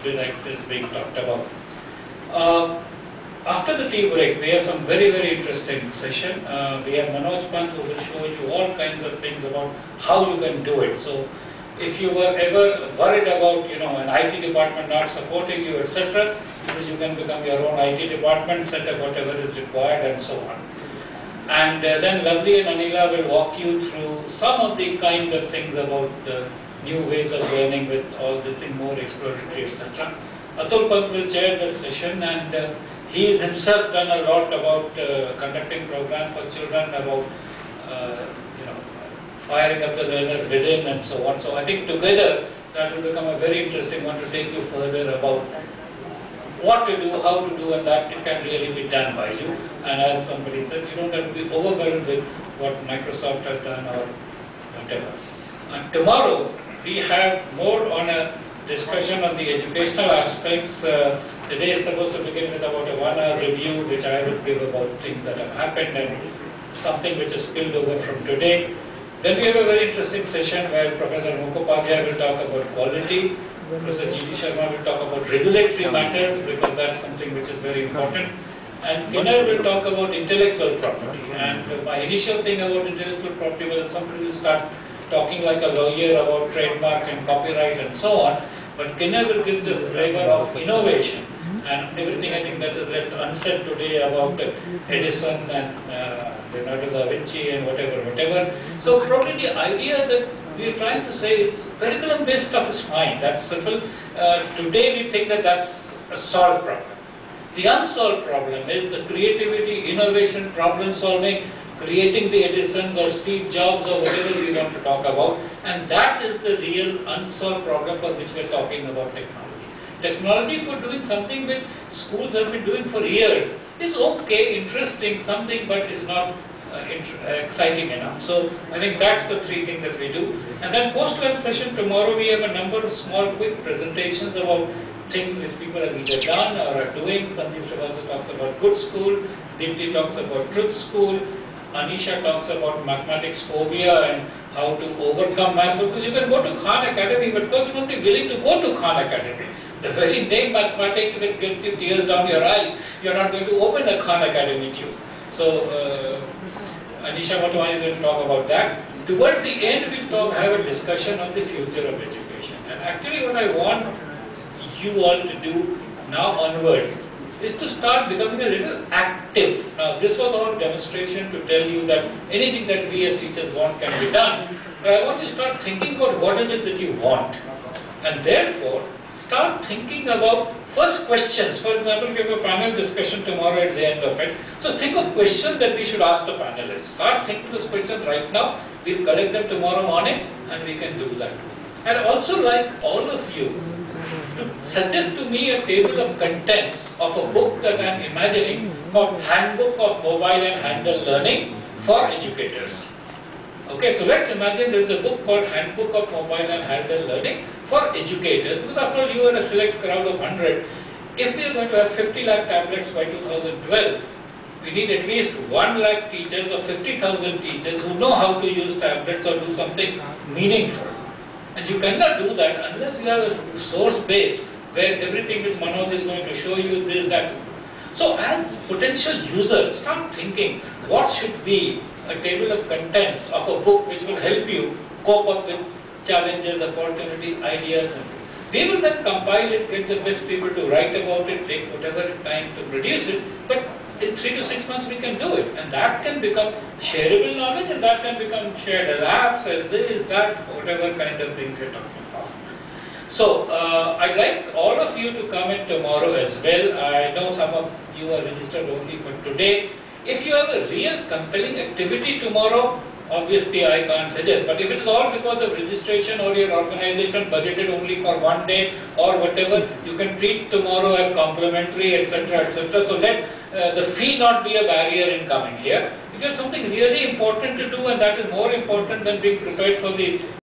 like this being talked about. After the tea break, we have some very, very interesting session. We have Manoj Pant who will show you all kinds of things about how you can do it. So, if you were ever worried about, an IT department not supporting you, etc., you can become your own IT department, set up whatever is required, and so on. And then Lovely and Anila will walk you through some of the kind of things about new ways of learning with all this thing more exploratory, etc. Atul Pant will chair the session, and he has himself done a lot about conducting programs for children, about firing up the learner within and so on. So I think together that will become a very interesting one to take you further about what to do, how to do, and that it can really be done by you. And as somebody said, you don't have to be overwhelmed with what Microsoft has done or whatever. And tomorrow we have more on a discussion on the educational aspects. The day is supposed to begin with about a 1-hour review, which I will give about things that have happened and something which is spilled over from today. Then we have a very interesting session where Professor Mukhopadhyay will talk about quality. Professor G.D. Sharma will talk about regulatory matters, because that's something which is very important. And Kinner will talk about intellectual property. And my initial thing about intellectual property was somebody will start talking like a lawyer about trademark and copyright and so on. But Kinner will give the flavor of innovation and everything I think that is left unsaid today about Edison and Leonardo da Vinci and whatever. So probably the idea that we are trying to say is curriculum-based stuff is fine. That's simple. Today we think that that's a solved problem. The unsolved problem is the creativity, innovation, problem solving, creating the Edisons or Steve Jobs or whatever we want to talk about, and that is the real unsolved problem for which we are talking about technology. Technology for doing something which schools have been doing for years is okay, interesting, something, but is not exciting enough. So I think that's the three things that we do. And then post-lunch session tomorrow we have a number of small quick presentations about things which people have either done or are doing. Sandeep Srivastava talks about good school, Deepti talks about truth school, Anisha talks about mathematics phobia and how to overcome maths. Because you can go to Khan Academy, but first you must be willing to go to Khan Academy. The very name mathematics, if it gives you tears down your eyes, you're not going to open a Khan Academy tube. So Anisha Motwani is going to talk about that. Towards the end, we'll have a discussion on the future of education. And actually what I want you all to do now onwards is to start becoming a little active. Now this was our demonstration to tell you that anything that we as teachers want can be done. But I want you to start thinking about what is it that you want. And therefore, start thinking about first questions. For example, we have a panel discussion tomorrow at the end of it. So think of questions that we should ask the panelists. Start thinking those questions right now. We'll collect them tomorrow morning and we can do that. And also like all of you, to suggest to me a table of contents of a book that I am imagining called Handbook of Mobile and Handheld Learning for Educators. Okay, so let's imagine there is a book called Handbook of Mobile and Handheld Learning for Educators. Because after all, you are a select crowd of 100. If we are going to have 50 lakh tablets by 2012, we need at least 1 lakh teachers or 50,000 teachers who know how to use tablets or do something meaningful. And you cannot do that unless you have a source base where everything which Manoj is going to show you this, that. So as potential users, start thinking what should be a table of contents of a book which will help you cope up with challenges, opportunity, ideas. We will then compile it, get the best people to write about it, take whatever time to produce it, but in 3 to 6 months we can do it. And that can become shareable knowledge, and that can become shared as apps, as this, that, whatever kind of things we're talking about. So I'd like all of you to come in tomorrow as well. I know some of you are registered only for today. If you have a real compelling activity tomorrow, obviously I can't suggest, but if it's all because of registration or your organization budgeted only for 1 day or whatever, you can treat tomorrow as complimentary, etc., etc. So let the fee not be a barrier in coming here. If you have something really important to do, and that is more important than being prepared for the